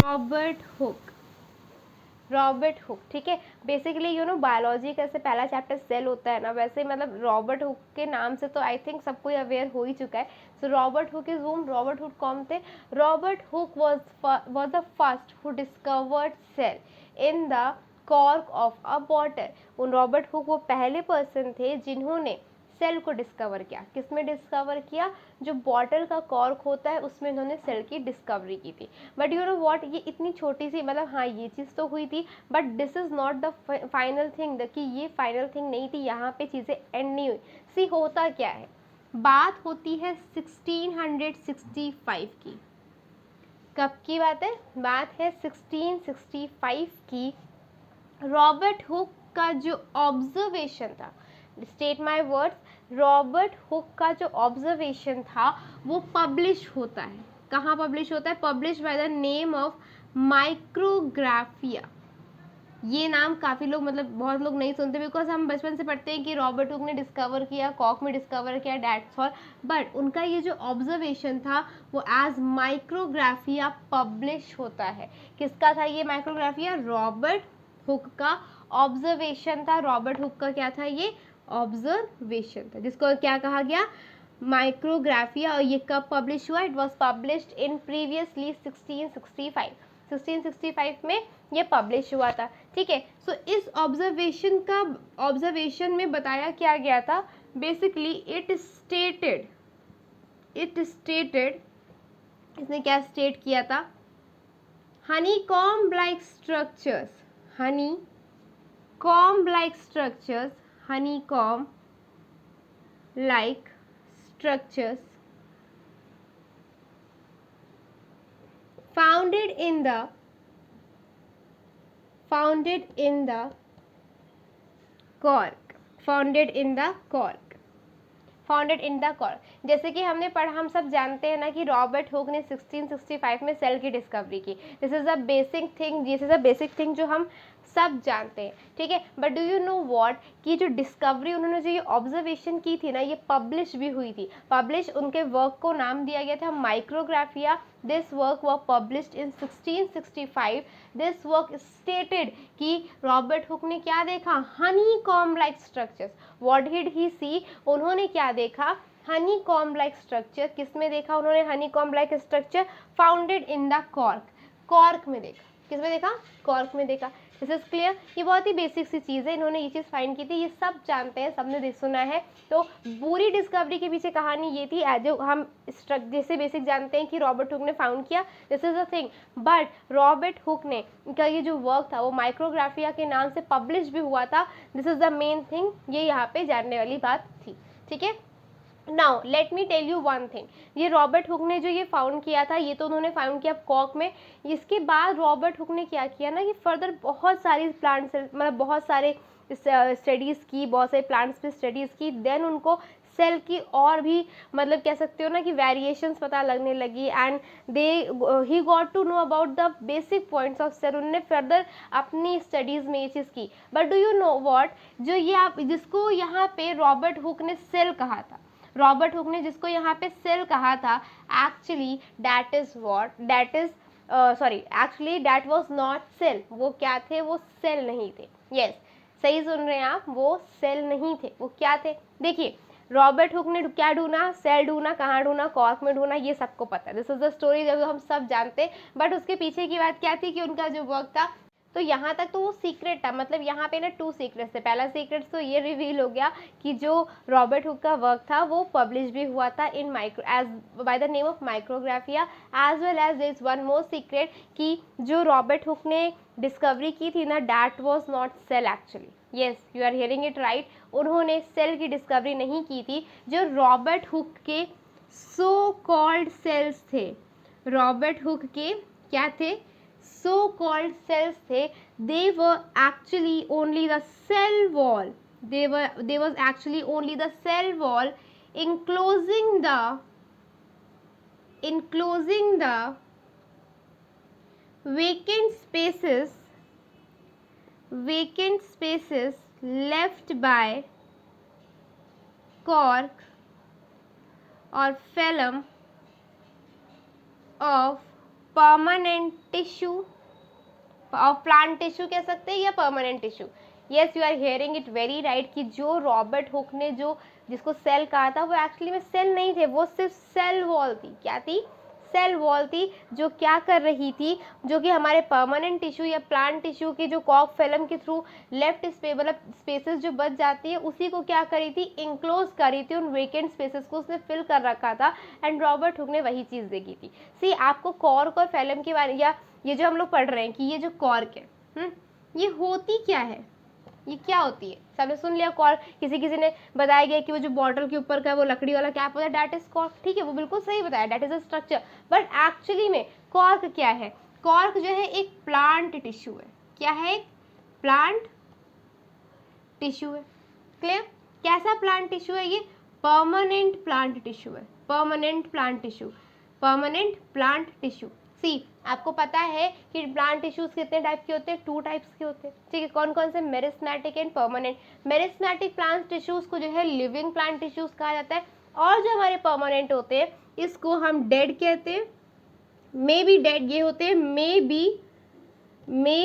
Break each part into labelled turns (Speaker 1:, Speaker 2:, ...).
Speaker 1: Robert Hooke. Robert Hooke, ठीक है। Basically biology का ऐसे पहला चैप्टर सेल होता है ना, वैसे मतलब रॉबर्ट हुक के नाम से तो आई थिंक सबको अवेयर हो ही चुका है। So Robert Hooke is whom. Robert Hooke कौन थे? Robert Hooke was the first who discovered cell in the cork of a bottle. उन रॉबर्ट हुक वो पहले पर्सन थे जिन्होंने सेल को डिस्कवर किया। किसमें डिस्कवर किया? जो बॉटल का कॉर्क होता है उसमें इन्होंने सेल की डिस्कवरी की थी। बट यू नो व्हाट, ये इतनी छोटी सी, मतलब हाँ ये चीज़ तो हुई थी, but this is not the final thing, कि ये फाइनल थिंग नहीं थी, यहाँ पे चीज़ें एंड नहीं हुई। सी होता क्या है, बात होती है 1665 की। कब की बात है? बात है 1665 की। रॉबर्ट हुक का जो ऑब्जर्वेशन था, state my words, Robert Hooke का जो ऑब्जर्वेशन था वो पब्लिश होता है। कहाँ पब्लिश होता है? Publish by the name of Micrographia. ये नाम काफ़ी लोग, मतलब बहुत लोग नहीं सुनते, बिकॉज हम बचपन से पढ़ते हैं कि रॉबर्ट हुक ने डिस्कवर किया, कॉक में डिस्कवर किया, डैट्स ऑल। बट उनका ये जो ऑब्जर्वेशन था वो एज माइक्रोग्राफिया पब्लिश होता है। किसका था ये माइक्रोग्राफिया? रॉबर्ट हुक का ऑब्जर्वेशन था। रॉबर्ट हुक का क्या था? ये ऑब्जर्वेशन था, जिसको क्या कहा गया? माइक्रोग्राफिया। और ये कब पब्लिश हुआ? It was published in previously 1665। 1665 में ये पब्लिश हुआ था, ठीक है। सो इस ऑब्जर्वेशन में बताया क्या गया था? बेसिकली इट स्टेटेड, इसने क्या स्टेट किया था? honeycomb like structures, honeycomb like structures, honeycomb like structures founded in the cork, founded in the cork, founded in the cork. जैसे कि हमने पढ़ा, हम सब जानते हैं ना कि रॉबर्ट हुक ने 1665 में सेल की डिस्कवरी की। This is a basic thing, this is a basic thing जो हम सब जानते हैं, ठीक है। But do you know what, कि जो डिस्कवरी उन्होंने जो ये ऑब्जर्वेशन की थी ना, ये पब्लिश भी हुई थी। पब्लिश, उनके वर्क को नाम दिया गया था Micrographia. This work was published in 1665। This work stated कि रॉबर्ट हुक ने क्या देखा? Honeycomb like structures. What did he see? उन्होंने क्या देखा? Honeycomb like structure. किस में देखा उन्होंने honeycomb like structure? Founded in the cork, cork में देखा। किस में देखा? कॉर्क में देखा। This is clear. ये बहुत ही बेसिक सी चीज़ है, इन्होंने ये चीज़ फाइंड की थी, ये सब जानते हैं, सबने सुना है। तो पूरी डिस्कवरी के पीछे कहानी ये थी, जो हम जैसे बेसिक जानते हैं कि रॉबर्ट हुक ने फाउंड किया, this is a thing. But Robert Hooke ने का ये जो वर्क था वो माइक्रोग्राफिया के नाम से पब्लिश भी हुआ था। This is the main thing, ये यहाँ पे जानने वाली बात थी, ठीक है। Now let me tell you one thing, ये रॉबर्ट हुक ने जो ये फाउंड किया था, ये तो उन्होंने फाउंड किया कॉक में। इसके बाद रॉबर्ट हुक ने क्या किया ना, कि फर्दर बहुत सारी प्लांट्स, मतलब बहुत सारे स्टडीज़ की, बहुत सारे प्लांट्स पे स्टडीज़ की। देन उनको सेल की और भी, मतलब कह सकते हो ना कि वेरिएशंस पता लगने लगी, and they he got to know about the basic points of cell. उन्होंने फर्दर अपनी स्टडीज़ में ये चीज़ की। But do you know what, जो ये आप जिसको यहाँ पे रॉबर्ट हुक ने सेल कहा था, रॉबर्ट हुक ने जिसको यहाँ पे सेल कहा था, actually that is what, that is sorry, actually that was not cell. वो क्या थे? वो सेल नहीं थे। यस, सही सुन रहे हैं आप, वो सेल नहीं थे। वो क्या थे? देखिए, रॉबर्ट हुक ने क्या ढूंढा? सेल ढूंढा। कहाँ ढूंढा? कॉर्क में ढूंढा। ये सबको पता है, दिस इज द स्टोरी, जब हम सब जानते हैं। बट उसके पीछे की बात क्या थी, कि उनका जो वर्क था, तो यहाँ तक तो वो सीक्रेट था। मतलब यहाँ पे ना 2 सीक्रेट्स थे। पहला सीक्रेट तो ये रिवील हो गया कि जो रॉबर्ट हुक का वर्क था वो पब्लिश भी हुआ था in micro, as by the name of Micrographia. As well as this one more secret, कि जो रॉबर्ट हुक ने डिस्कवरी की थी ना, that was not cell actually. Yes, you are hearing it right. उन्होंने सेल की डिस्कवरी नहीं की थी। जो रॉबर्ट हुक के सो कॉल्ड सेल्स थे, रॉबर्ट हुक के क्या थे? so called cells थे, they were actually only the cell wall, they was actually only the cell wall enclosing the vacant spaces left by cork or phloem of permanent tissue of plant tissue कह सकते हैं या permanent tissue. Yes, you are hearing it very right कि जो Robert Hooke ने जो जिसको cell कहा था वो एक्चुअली में सेल नहीं थे, वो सिर्फ सेल वॉल थी। क्या थी? सेल वॉल थी, जो क्या कर रही थी, जो कि हमारे परमानेंट टिश्यू या प्लांट टिश्यू की जो कॉर्क फेलम के थ्रू लेफ्ट मतलब स्पेसेस जो बच जाती है उसी को क्या करी थी, इंक्लोज करी थी, उन वेकेंट स्पेसेस को उसने फिल कर रखा था। एंड रॉबर्ट हुक ने वही चीज़ देखी थी। सी, आपको कॉर्क और फेलम के बारे या ये जो हम लोग पढ़ रहे हैं कि ये जो कॉर्क है ये होती क्या है, ये क्या होती है? सबने सुन लिया कॉर्क, किसी ने बताया गया कि वो जो बॉटल के ऊपर का वो लकड़ी वाला कैप होता है दैट इज कॉर्क। ठीक है, वो बिल्कुल सही बताया, that is a structure. But actually में कॉर्क क्या है? कॉर्क जो है एक प्लांट टिश्यू है। क्या है? एक प्लांट टिश्यू है। क्लियर? कैसा प्लांट टिश्यू है ये? परमानेंट प्लांट टिश्यू है। Permanent plant tissue, permanent plant tissue. See, आपको पता है कि प्लांट टिश्यूज कितने टाइप के होते हैं? 2 टाइप्स के होते हैं। ठीक है, कौन कौन से? Meristematic and permanent. Meristematic plant tissues को जो है लिविंग प्लांट टिश्यूज कहा जाता है, और जो हमारे परमानेंट होते हैं इसको हम डेड कहते हैं। मे बी डेड ये होते हैं, मे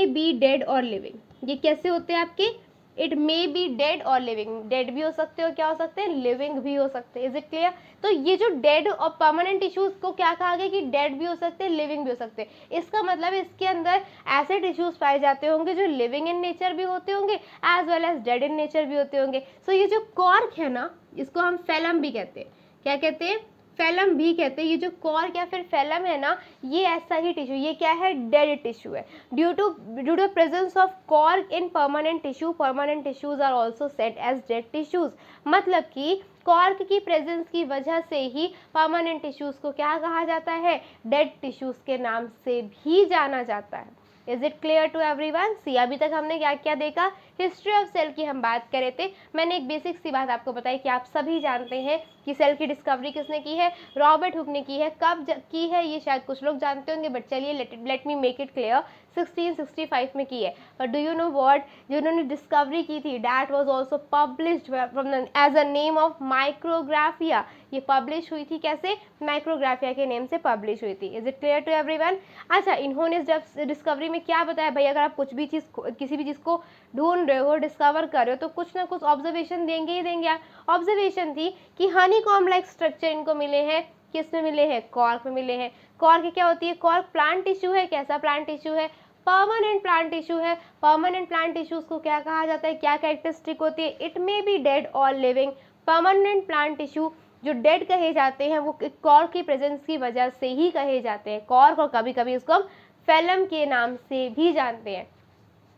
Speaker 1: बी डेड और लिविंग। ये कैसे होते हैं आपके? इट मे बी डेड और लिविंग। डेड भी हो सकते हो, क्या हो सकते हैं? लिविंग भी हो सकते हैं। Is it clear? तो ये जो डेड और परमानेंट टिश्यूज को क्या कहा गया कि डेड भी हो सकते हैं, लिविंग भी हो सकते हैं। इसका मतलब इसके अंदर ऐसे टिश्यूज पाए जाते होंगे जो लिविंग इन नेचर भी होते होंगे as well as dead in nature भी होते होंगे। सो ये जो कॉर्क है ना, इसको हम फेलम भी कहते हैं। क्या कहते हैं? फेलम भी कहते हैं। ये जो कॉर्क या फिर फेलम है ना, ये ऐसा ही टिश्यू, ये क्या है? डेड टिश्यू है। Due to presence of cork in permanent tissue, permanent tissues are also set as dead tissues. मतलब कि कॉर्क की प्रेजेंस की वजह से ही परमानेंट टिश्यूज को क्या कहा जाता है? डेड टिश्यूज के नाम से भी जाना जाता है। Is it clear to everyone? See, अभी तक हमने क्या क्या देखा? हिस्ट्री ऑफ सेल की हम बात कर रहे थे। मैंने एक बेसिक सी बात आपको बताई कि आप सभी जानते हैं कि सेल की डिस्कवरी किसने की है? रॉबर्ट हुक ने की है। कब की है ये शायद कुछ लोग जानते होंगे, बट चलिए let me make it clear. 1665 में की है। But do you know what, जो उन्होंने डिस्कवरी की थी that was also published from as a name of Micrographia. ये पब्लिश हुई थी कैसे? माइक्रोग्राफिया के नेम से पब्लिश हुई थी। Is it clear to everyone? अच्छा, इन्होंने जब डिस्कवरी में क्या बताया भाई, अगर आप कुछ भी चीज़, किसी भी चीज़ को ढूंढ रहे हो, डिस्कवर कर रहे हो, तो कुछ ना कुछ ऑब्जर्वेशन देंगे ही देंगे। ऑब्जर्वेशन थी कि हनीकॉम्ब लाइक स्ट्रक्चर इनको मिले हैं। किस में मिले हैं? कॉर्क में मिले हैं। कॉर्क क्या होती है? कॉर्क प्लांट टिश्यू है। कैसा प्लांट टिश्यू है? परमानेंट प्लांट टिश्यू है। परमानेंट प्लांट टिश्यूज को क्या कहा जाता है? क्या कैरेक्टरिस्टिक होती है? इट मे बी डेड और लिविंग। परमानेंट प्लांट टिश्यू जो डेड कहे जाते हैं वो कॉर्क की प्रेजेंस की वजह से ही कहे जाते हैं, कॉर्क, और कभी कभी उसको हम फेलम के नाम से भी जानते हैं।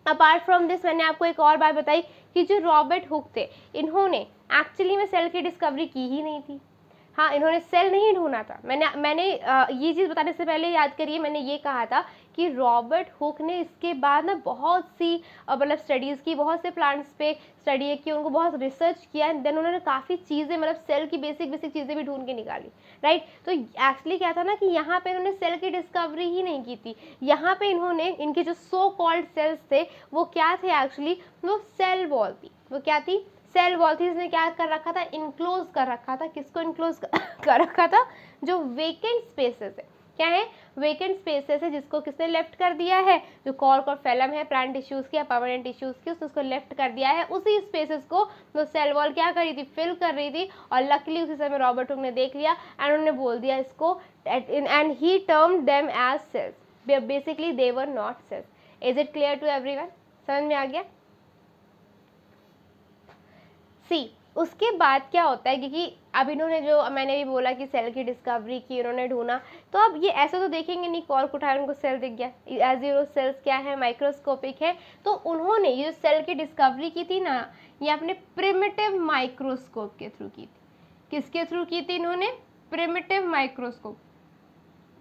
Speaker 1: अपार्ट फ्रॉम दिस, मैंने आपको एक और बात बताई कि जो रॉबर्ट हुक थे, इन्होंने एक्चुअली में सेल की डिस्कवरी की ही नहीं थी। हाँ, इन्होंने सेल नहीं ढूंढा था। मैंने ये चीज़ बताने से पहले याद करिए, मैंने ये कहा था कि रॉबर्ट हुक ने इसके बाद ना बहुत सी मतलब स्टडीज़ की, बहुत से प्लांट्स पे स्टडी की, उनको बहुत रिसर्च किया, एंड देन उन्होंने काफ़ी चीज़ें, मतलब सेल की बेसिक चीज़ें भी ढूंढ के निकाली, राइट। तो एक्चुअली क्या था ना कि यहाँ पे इन्होंने सेल की डिस्कवरी ही नहीं की थी। यहाँ पे इन्होंने, इनके जो सो कॉल्ड सेल्स थे वो क्या थे एक्चुअली? वो सेल वॉल थी। वो क्या थी? सेल वॉल थी। इसने क्या कर रखा था? इनक्लोज कर रखा था। किसको इनक्लोज कर रखा था? जो वेकेंट स्पेसेस है। क्या है? वेकेंट स्पेसेस है, जिसको किसने लेफ्ट कर दिया है? जो कॉर्क और फेलम है प्लांट टिश्यूज की या परमानेंट टिश्यूज की, उसको लेफ्ट कर दिया है। उसी स्पेसेस को वो सेल वॉल क्या कर रही थी? फिल कर रही थी। और लकीली उसी समय रॉबर्ट हुक ने देख लिया एंड उन्होंने बोल दिया इसको, and he termed them as cells. Basically they were not cells. Is it clear to everyone? समझ में आ गया? सी, उसके बाद क्या होता है, क्योंकि अब इन्होंने, जो मैंने भी बोला कि सेल की डिस्कवरी की, इन्होंने ढूंढा, तो अब ये ऐसे तो देखेंगे नहीं, कॉर्क उठाया उनको सेल दिख गया, एज यू सेल्स क्या है? माइक्रोस्कोपिक है। तो उन्होंने ये सेल की डिस्कवरी की थी ना, ये अपने प्रिमिटिव माइक्रोस्कोप के थ्रू की थी। किसके थ्रू की थी इन्होंने? Primitive microscope.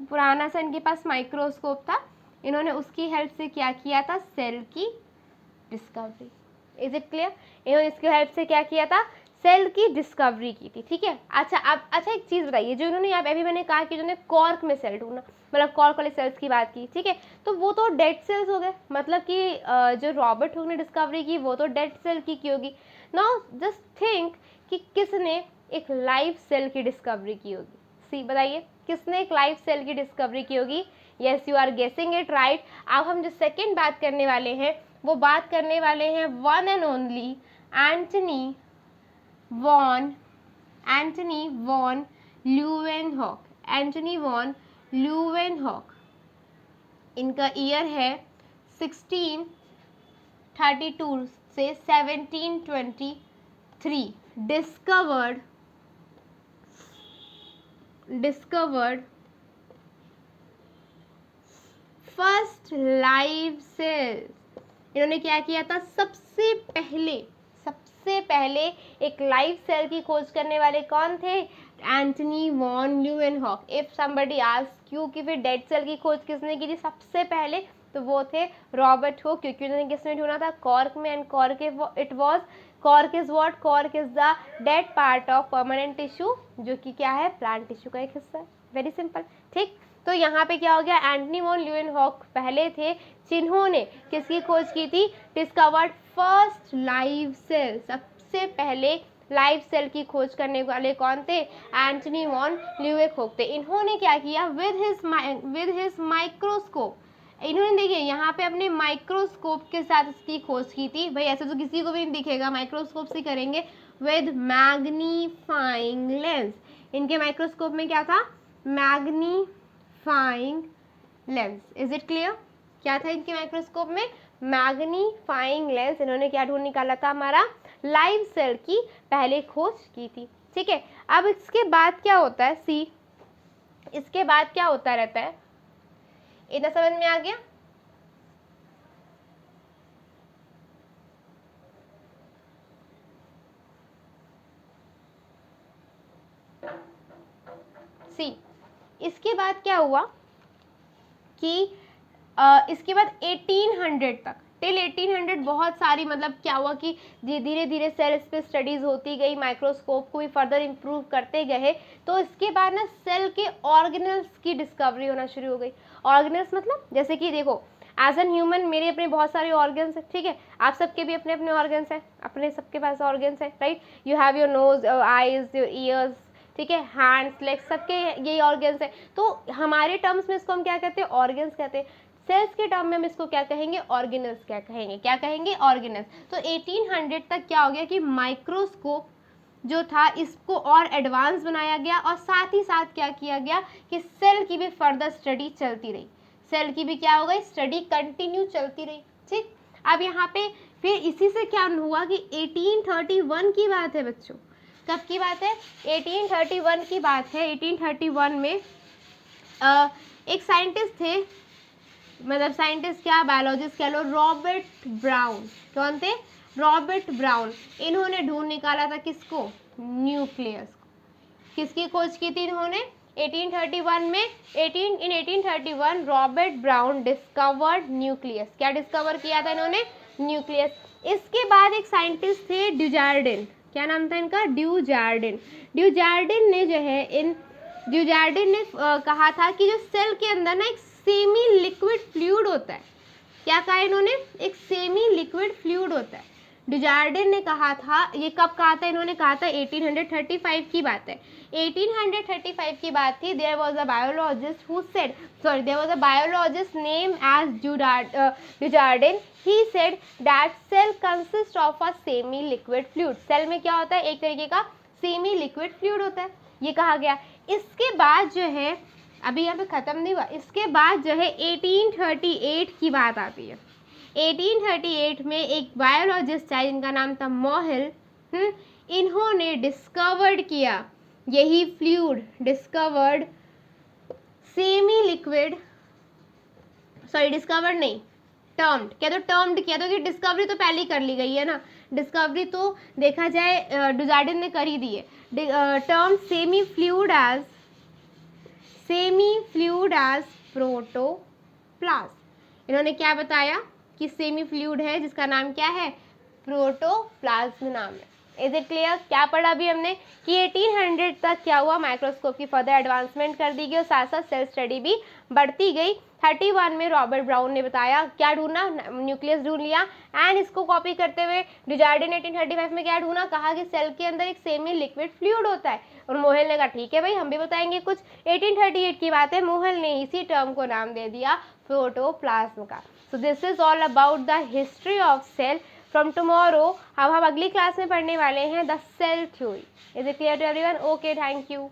Speaker 1: पुराना सा इनके पास माइक्रोस्कोप था, इन्होंने उसकी हेल्प से क्या किया था? सेल की डिस्कवरी। Is it clear? इन्होंने इसकी हेल्प से क्या किया था? सेल की डिस्कवरी की थी। ठीक है। अच्छा एक चीज बताइए, जो इन्होंने यहाँ अभी मैंने कहा कि इन्होंने कॉर्क में सेल ढूंढा, मतलब कॉर्क वाले सेल्स की बात की, ठीक है, तो वो तो डेड सेल्स हो गए, मतलब कि जो रॉबर्ट हुक ने डिस्कवरी की वो तो डेड सेल की होगी। नाउ जस्ट थिंक कि किसने एक लाइव सेल की डिस्कवरी की होगी? सी, बताइए किसने एक लाइव सेल की डिस्कवरी की होगी? Yes, you are guessing it right. अब हम जो सेकेंड बात करने वाले हैं वो बात करने वाले हैं one and only Antonie van Leeuwenhoek. Antonie van Leeuwenhoek, इनका ईयर है 1632 से 1723। Discovered first live cells. इन्होंने क्या किया था? सबसे पहले एक लाइव सेल की खोज करने वाले कौन थे? Antony van Leeuwenhoek. If somebody ask you कि फिर डेड सेल की खोज किसने की थी सबसे पहले, तो वो थे रॉबर्ट हुक, क्योंकि उन्होंने किसमें ढूंढा था? कॉर्क में। And cork it was cork is what? Cork is the dead part of permanent tissue, जो कि क्या है? प्लांट टिश्यू का एक हिस्सा है। वेरी सिंपल, ठीक। तो यहाँ पे क्या हो गया? एंटनी वॉन ल्यूवेनहॉक पहले थे जिन्होंने किसकी खोज की थी? Discovered first live cell. सबसे पहले लाइव सेल की खोज करने वाले कौन थे? एंटनी वॉन ल्यूवेनहॉक थे। इन्होंने क्या किया? विद हिज माइक्रोस्कोप, इन्होंने देखिए यहाँ पे अपने माइक्रोस्कोप के साथ इसकी खोज की थी। भाई ऐसे तो किसी को भी नहीं दिखेगा, माइक्रोस्कोप से करेंगे। विद मैग्नीफाइंग लेंस, इनके माइक्रोस्कोप में क्या था? Magnifying lens. Is it clear? क्या था इनके माइक्रोस्कोप में? Magnifying lens. इन्होंने क्या ढूंढ निकाला था? हमारा लाइव सेल की पहले खोज की थी, ठीक है। अब इसके बाद क्या होता है? सी, इसके बाद क्या होता रहता है? इतना समझ में आ गया? सी, इसके बाद क्या हुआ कि इसके बाद 1800 तक, टिल 1800 बहुत सारी मतलब क्या हुआ कि धीरे धीरे सेल्स पे स्टडीज होती गई, माइक्रोस्कोप को भी फर्दर इम्प्रूव करते गए। तो इसके बाद ना सेल के ऑर्गेनल्स की डिस्कवरी होना शुरू हो गई। ऑर्गेनल्स मतलब जैसे कि देखो, एज एन ह्यूमन मेरे अपने बहुत सारे ऑर्गन्स हैं, ठीक है। आप सबके भी अपने अपने ऑर्गन्स हैं, अपने सबके पास ऑर्गन्स हैं, right. You have your nose, eyes, your ears, ठीक है, हैंड्स, लेग्स, सबके यही ऑर्गन्स हैं। तो हमारे टर्म्स में इसको हम क्या कहते हैं? ऑर्गन्स कहते हैं। सेल्स के टर्म में हम इसको क्या कहेंगे? ऑर्गेनल्स क्या कहेंगे? क्या कहेंगे? ऑर्गेनल्स। तो 1800 तक क्या हो गया कि माइक्रोस्कोप जो था इसको और एडवांस बनाया गया, और साथ ही साथ क्या किया गया कि सेल की भी फर्दर स्टडी चलती रही। सेल की भी क्या हो गई? स्टडी कंटिन्यू चलती रही, ठीक। अब यहाँ पे फिर इसी से क्या हुआ कि 1831 की बात है बच्चों। कब की बात है? 1831 की बात है। 1831 में एक साइंटिस्ट थे, मतलब साइंटिस्ट क्या, बायोलॉजिस्ट कह लो, रॉबर्ट ब्राउन। कौन थे? Robert brown. इन्होंने ढूंढ निकाला था किसको? न्यूक्लियस को। किसकी खोज की थी इन्होंने? 1831 में। 1831 रॉबर्ट ब्राउन डिस्कवर्ड न्यूक्लियस। क्या डिस्कवर किया था इन्होंने? न्यूक्लियस। इसके बाद एक साइंटिस्ट थे ड्यूजार्डिन। क्या नाम था इनका? ड्यूजार्डिन। ड्यूजार्डिन ने जो है ड्यूजार्डिन ने कहा था कि जो सेल के अंदर ना एक सेमी लिक्विड फ्लूइड होता है। क्या कहा इन्होंने? एक सेमी लिक्विड फ्लूइड होता है। ड्यूजार्डिन ने कहा था, ये कब कहा था इन्होंने? कहा था 1835 की बात है। 1835 की बात थी। There was a biologist who said, sorry, there was a biologist name as Dujardin. He said that cell consist of a semi liquid fluid. Cell में क्या होता है? एक तरीके का सेमी लिक्विड फ्लूइड होता है, ये कहा गया। इसके बाद जो है, अभी यहाँ पे खत्म नहीं हुआ, इसके बाद जो है 1838 की बात आती है। 1838 में एक बायोलॉजिस्ट है जिनका नाम था मोहिल। इन्होंने डिस्कवर्ड किया यही fluid, discovered semi liquid, sorry discovered नहीं, टर्म्ड। क्या तो टर्म्ड किया, तो कि डिस्कवरी तो पहले ही कर ली गई है ना। डिस्कवरी तो देखा जाए ड्यूजार्डिन ने कर ही दी है। Term semi fluid as protoplasm. इन्होंने क्या बताया कि सेमी फ्लूइड है जिसका नाम क्या है? प्रोटोप्लाज्म नाम है। Is it clear? क्या पढ़ा अभी हमने कि 1800 तक क्या हुआ, माइक्रोस्कोप की फर्दर एडवांसमेंट कर दी गई और साथ साथ सेल स्टडी भी बढ़ती गई। 31 में रॉबर्ट ब्राउन ने बताया, क्या ढूंढना, न्यूक्लियस ढूंढ लिया। एंड इसको कॉपी करते हुए डिजार्डिन 1835 में क्या ढूंढा, कहा कि सेल के अंदर एक सेमी लिक्विड फ्लूइड होता है, और मोहेल ने कहा ठीक है भाई हम भी बताएंगे कुछ। 1838 की बात है, मोहेल ने इसी टर्म को नाम दे दिया प्रोटोप्लाज्म का। So this is all about the history of cell. From tomorrow अब हम अगली क्लास में पढ़ने वाले हैं the cell theory. Is it clear to everyone? Okay, thank you.